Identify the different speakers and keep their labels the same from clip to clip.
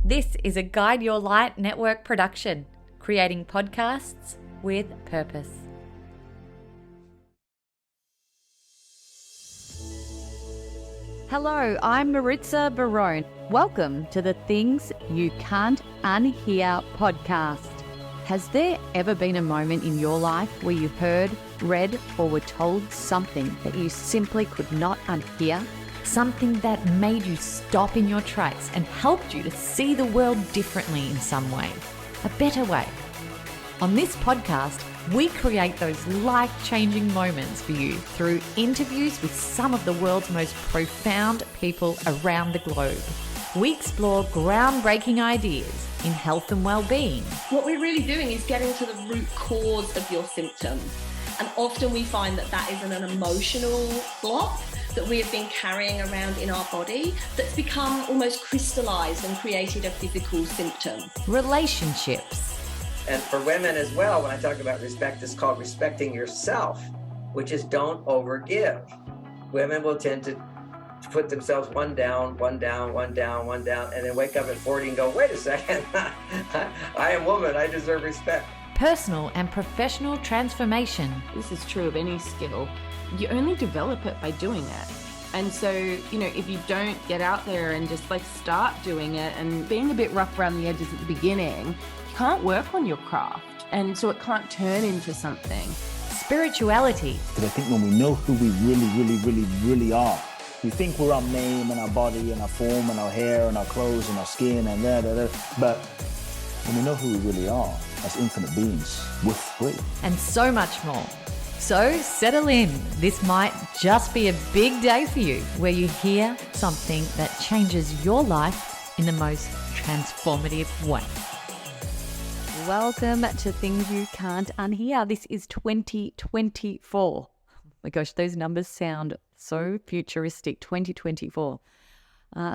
Speaker 1: This is a Guide Your Light network production, creating podcasts with purpose. Hello, I'm Maritza Barone. Welcome to the Things You Can't Unhear podcast. Has there ever been a moment in your life where you heard, read, or were told something that you simply could not unhear? Something that made you stop in your tracks and helped you to see the world differently in some way, a better way. On this podcast, we create those life-changing moments for you through interviews with some of the world's most profound people around the globe. We explore groundbreaking ideas in health and well-being.
Speaker 2: What we're really doing is getting to the root cause of your symptoms. And often we find that that is an emotional block that we have been carrying around in our body that's become almost crystallized and created a physical symptom.
Speaker 1: Relationships.
Speaker 3: And for women as well, when I talk about respect, it's called respecting yourself, which is don't overgive. Women will tend to put themselves one down, and then wake up at 40 and go, wait a second, I am woman, I deserve respect.
Speaker 1: Personal and professional transformation.
Speaker 4: This is true of any skill. You only develop it by doing it. And so, if you don't get out there and just start doing it and being a bit rough around the edges at the beginning, you can't work on your craft. And so it can't turn into something.
Speaker 1: Spirituality.
Speaker 5: Because I think when we know who we really are, we think we're our name and our body and our form and our hair and our clothes and our skin and but when we know who we really are as infinite beings, we're free.
Speaker 1: And so much more. So settle in. This might just be a big day for you where you hear something that changes your life in the most transformative way. Welcome to Things You Can't Unhear. This is 2024. Oh my gosh, those numbers sound so futuristic, 2024.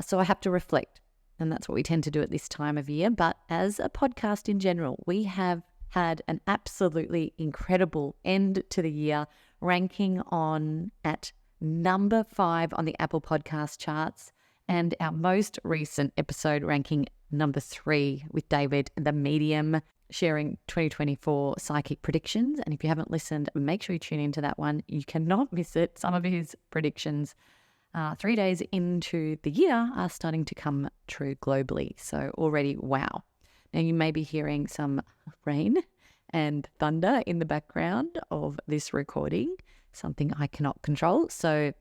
Speaker 1: So I have to reflect, and that's what we tend to do at this time of year. But as a podcast in general, we have had an absolutely incredible end to the year, ranking on at number 5 on the Apple Podcast charts, and our most recent episode ranking number 3 with David, the medium, sharing 2024 psychic predictions. And if you haven't listened, make sure you tune into that one. You cannot miss it. Some of his predictions 3 days into the year are starting to come true globally. So already, wow. Now you may be hearing some rain and thunder in the background of this recording, something I cannot control. So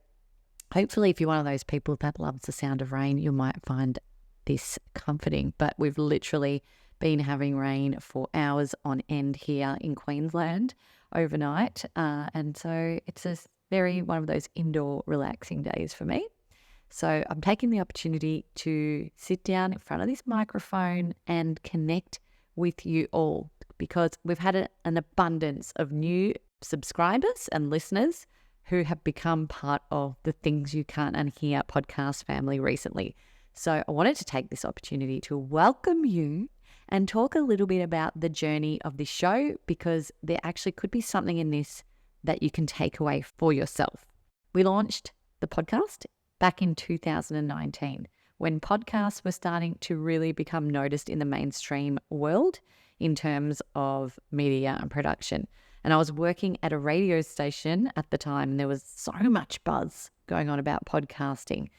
Speaker 1: hopefully if you're one of those people that loves the sound of rain, you might find this comforting. But we've literally been having rain for hours on end here in Queensland overnight. And so it's just one of those indoor relaxing days for me. So I'm taking the opportunity to sit down in front of this microphone and connect with you all, because we've had an abundance of new subscribers and listeners who have become part of the Things You Can't Unhear podcast family recently. So I wanted to take this opportunity to welcome you and talk a little bit about the journey of this show, because there actually could be something in this that you can take away for yourself. We launched the podcast back in 2019, when podcasts were starting to really become noticed in the mainstream world in terms of media and production. And I was working at a radio station at the time, and there was so much buzz going on about podcasting.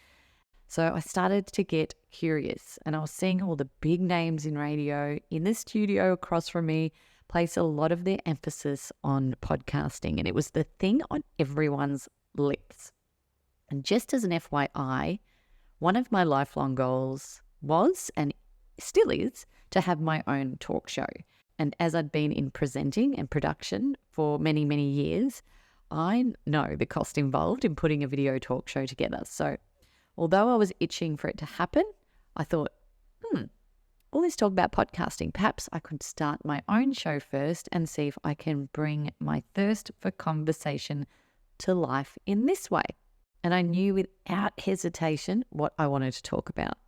Speaker 1: So I started to get curious, and I was seeing all the big names in radio in the studio across from me place a lot of their emphasis on podcasting, and it was the thing on everyone's lips. And just as an FYI, one of my lifelong goals was, and still is, to have my own talk show. And as I'd been in presenting and production for many, many years, I know the cost involved in putting a video talk show together. So although I was itching for it to happen, I thought, all this talk about podcasting, perhaps I could start my own show first and see if I can bring my thirst for conversation to life in this way. And I knew without hesitation what I wanted to talk about,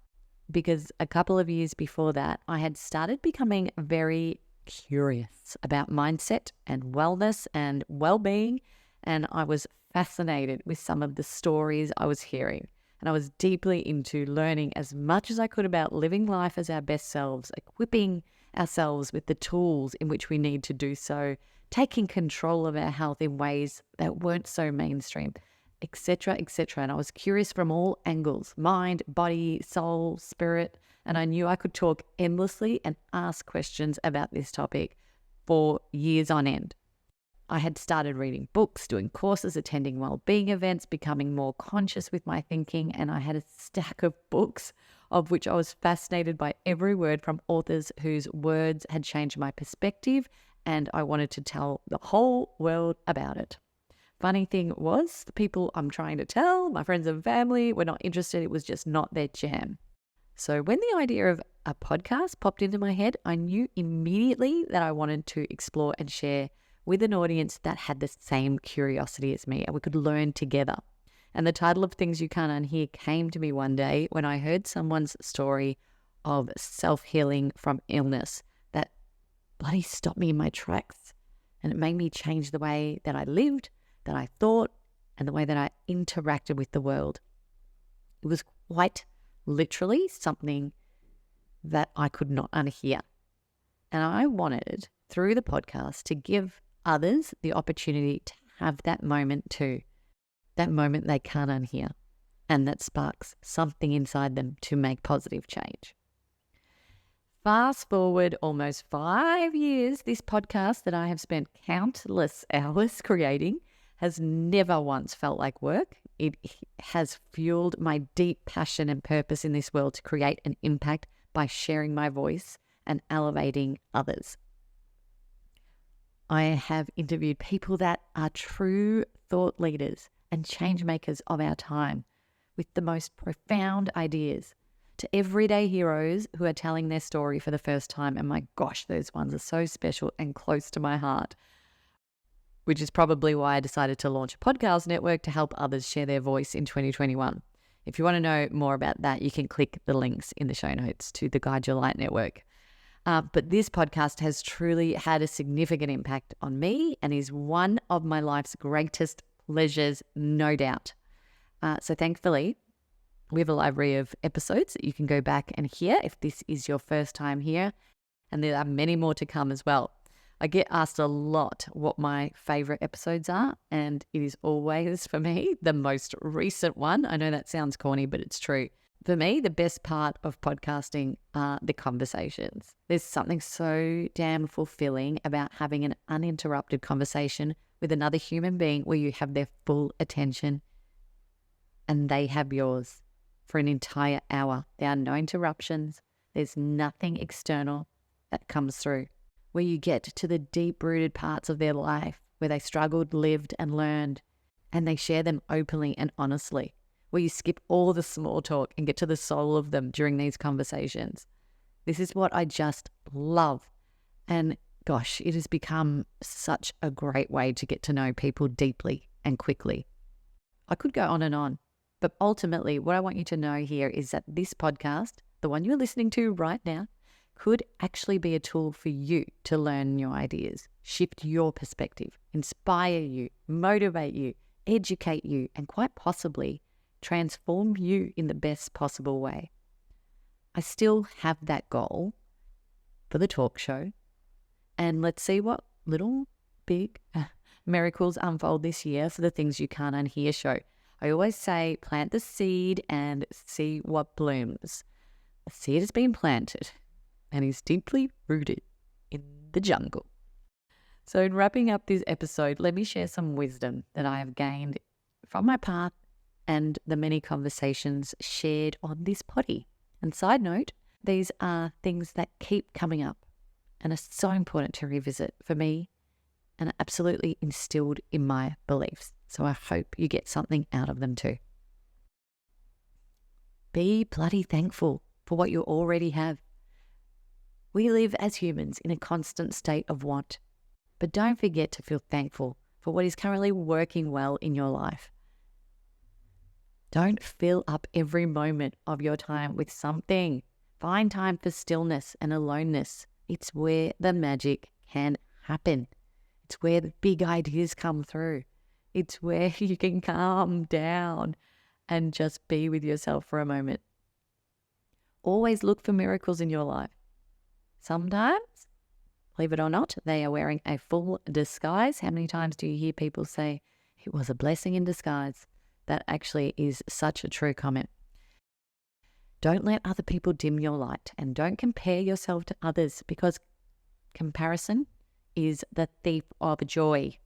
Speaker 1: because a couple of years before that, I had started becoming very curious about mindset and wellness and well-being, and I was fascinated with some of the stories I was hearing and I was deeply into learning as much as I could about living life as our best selves, equipping ourselves with the tools in which we need to do so, taking control of our health in ways that weren't so mainstream, etc., etc. And I was curious from all angles: mind, body, soul, spirit. And I knew I could talk endlessly and ask questions about this topic for years on end. I had started reading books, doing courses, attending well-being events, becoming more conscious with my thinking, and I had a stack of books of which I was fascinated by every word from authors whose words had changed my perspective, and I wanted to tell the whole world about it. Funny thing was, the people I'm trying to tell, my friends and family, were not interested. It was just not their jam. So when the idea of a podcast popped into my head, I knew immediately that I wanted to explore and share with an audience that had the same curiosity as me, and we could learn together. And the title of Things You Can't Unhear came to me one day when I heard someone's story of self-healing from illness that bloody stopped me in my tracks. And it made me change the way that I lived, that I thought, and the way that I interacted with the world. It was quite literally something that I could not unhear. And I wanted, through the podcast, to give others the opportunity to have that moment too, that moment they can't unhear, and that sparks something inside them to make positive change. Fast forward almost 5 years, this podcast that I have spent countless hours creating has never once felt like work. It has fueled my deep passion and purpose in this world to create an impact by sharing my voice and elevating others. I have interviewed people that are true thought leaders and change makers of our time with the most profound ideas, to everyday heroes who are telling their story for the first time. And my gosh, those ones are so special and close to my heart, which is probably why I decided to launch a podcast network to help others share their voice in 2021. If you want to know more about that, you can click the links in the show notes to the Guide Your Light network. But this podcast has truly had a significant impact on me and is one of my life's greatest pleasures, no doubt. So thankfully, we have a library of episodes that you can go back and hear if this is your first time here. And there are many more to come as well. I get asked a lot what my favorite episodes are, and it is always, for me, the most recent one. I know that sounds corny, but it's true. For me, the best part of podcasting are the conversations. There's something so damn fulfilling about having an uninterrupted conversation with another human being where you have their full attention and they have yours for an entire hour. There are no interruptions. There's nothing external that comes through, where you get to the deep-rooted parts of their life where they struggled, lived, and learned, and they share them openly and honestly, where you skip all the small talk and get to the soul of them during these conversations. This is what I just love. And gosh, it has become such a great way to get to know people deeply and quickly. I could go on, but ultimately what I want you to know here is that this podcast, the one you're listening to right now, could actually be a tool for you to learn new ideas, shift your perspective, inspire you, motivate you, educate you, and quite possibly transform you in the best possible way. I still have that goal for the talk show, and let's see what little big miracles unfold this year for the Things You Can't Unhear show. I always say plant the seed and see what blooms. The seed has been planted and is deeply rooted in the jungle. So in wrapping up this episode, let me share some wisdom that I have gained from my path and the many conversations shared on this potty. And side note, these are things that keep coming up and are so important to revisit for me and are absolutely instilled in my beliefs. So I hope you get something out of them too. Be bloody thankful for what you already have. We live as humans in a constant state of want, but don't forget to feel thankful for what is currently working well in your life. Don't fill up every moment of your time with something. Find time for stillness and aloneness. It's where the magic can happen. It's where the big ideas come through. It's where you can calm down and just be with yourself for a moment. Always look for miracles in your life. Sometimes, believe it or not, they are wearing a full disguise. How many times do you hear people say, it was a blessing in disguise? That actually is such a true comment. Don't let other people dim your light, and don't compare yourself to others, because comparison is the thief of joy.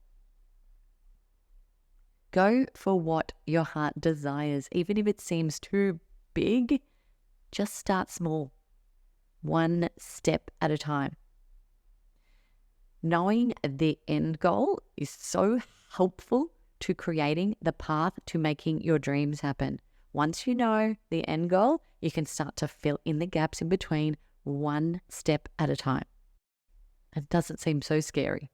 Speaker 1: Go for what your heart desires. Even if it seems too big, just start small, one step at a time. Knowing the end goal is so helpful to creating the path to making your dreams happen. Once you know the end goal, you can start to fill in the gaps in between, one step at a time. It doesn't seem so scary.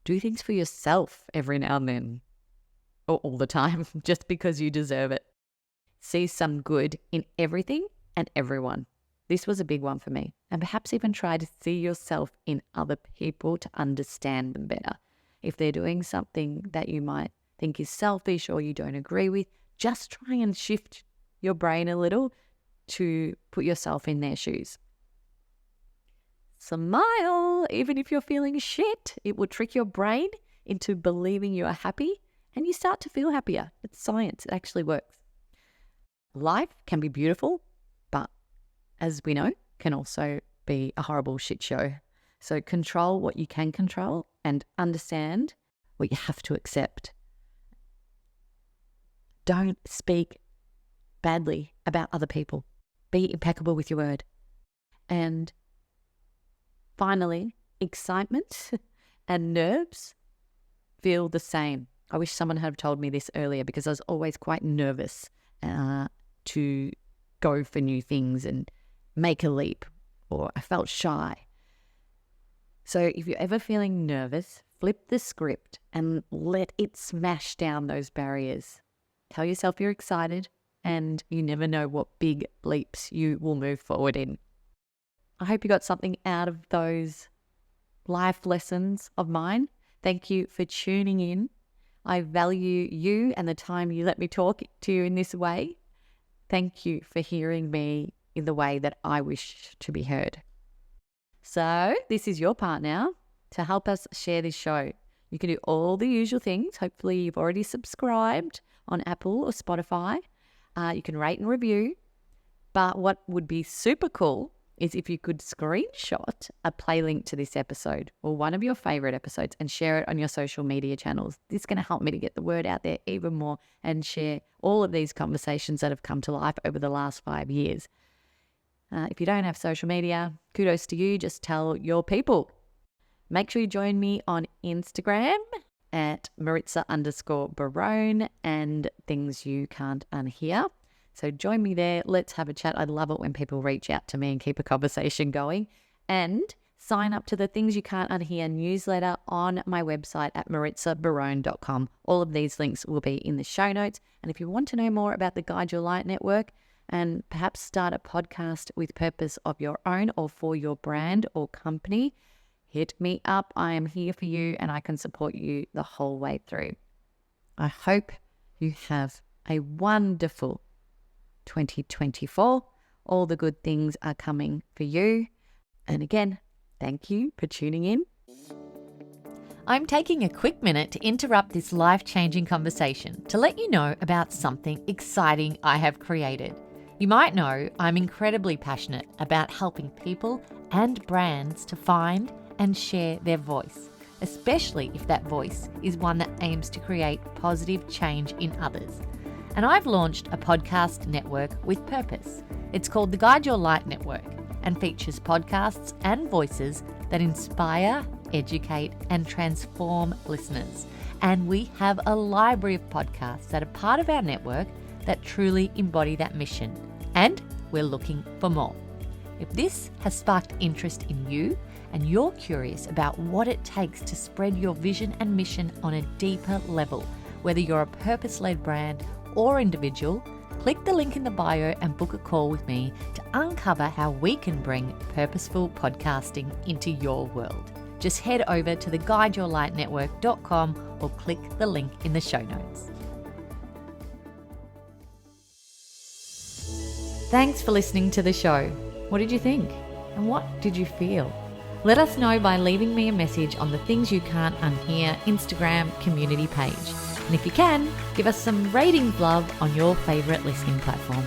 Speaker 1: Do things for yourself every now and then, or all the time, just because you deserve it. See some good in everything and everyone. This was a big one for me. And perhaps even try to see yourself in other people to understand them better. If they're doing something that you might think is selfish or you don't agree with, just try and shift your brain a little to put yourself in their shoes. Smile, even if you're feeling shit. It will trick your brain into believing you are happy, and you start to feel happier. It's science. It actually works. Life can be beautiful, but as we know, can also be a horrible shit show. So control what you can control and understand what you have to accept. Don't speak badly about other people. Be impeccable with your word. And finally, excitement and nerves feel the same. I wish someone had told me this earlier, because I was always quite nervous to go for new things and make a leap, or I felt shy. So if you're ever feeling nervous, flip the script and let it smash down those barriers. Tell yourself you're excited, and you never know what big leaps you will move forward in. I hope you got something out of those life lessons of mine. Thank you for tuning in. I value you and the time you let me talk to you in this way. Thank you for hearing me in the way that I wish to be heard. So this is your part now to help us share this show. You can do all the usual things. Hopefully you've already subscribed on Apple or Spotify. You can rate and review. But what would be super cool is if you could screenshot a play link to this episode or one of your favorite episodes and share it on your social media channels. This is going to help me to get the word out there even more and share all of these conversations that have come to life over the last 5 years. If you don't have social media, kudos to you. Just tell your people. Make sure you join me on Instagram at Maritza_Barone and Things You Can't Unhear. So join me there. Let's have a chat. I love it when people reach out to me and keep a conversation going. And sign up to the Things You Can't Unhear newsletter on my website at maritzabarone.com. All of these links will be in the show notes. And if you want to know more about the Guide Your Light Network and perhaps start a podcast with purpose of your own or for your brand or company, hit me up. I am here for you and I can support you the whole way through. I hope you have a wonderful 2024. All the good things are coming for you. And again, thank you for tuning in. I'm taking a quick minute to interrupt this life-changing conversation to let you know about something exciting I have created. You might know I'm incredibly passionate about helping people and brands to find and share their voice, especially if that voice is one that aims to create positive change in others. And I've launched a podcast network with purpose. It's called the Guide Your Light Network and features podcasts and voices that inspire, educate, and transform listeners. And we have a library of podcasts that are part of our network that truly embody that mission. And we're looking for more. If this has sparked interest in you and you're curious about what it takes to spread your vision and mission on a deeper level, whether you're a purpose-led brand or individual, click the link in the bio and book a call with me to uncover how we can bring purposeful podcasting into your world. Just head over to theguideyourlightnetwork.com or click the link in the show notes. Thanks for listening to the show. What did you think? And what did you feel? Let us know by leaving me a message on the Things You Can't Unhear Instagram community page. And if you can, give us some ratings love on your favourite listening platform.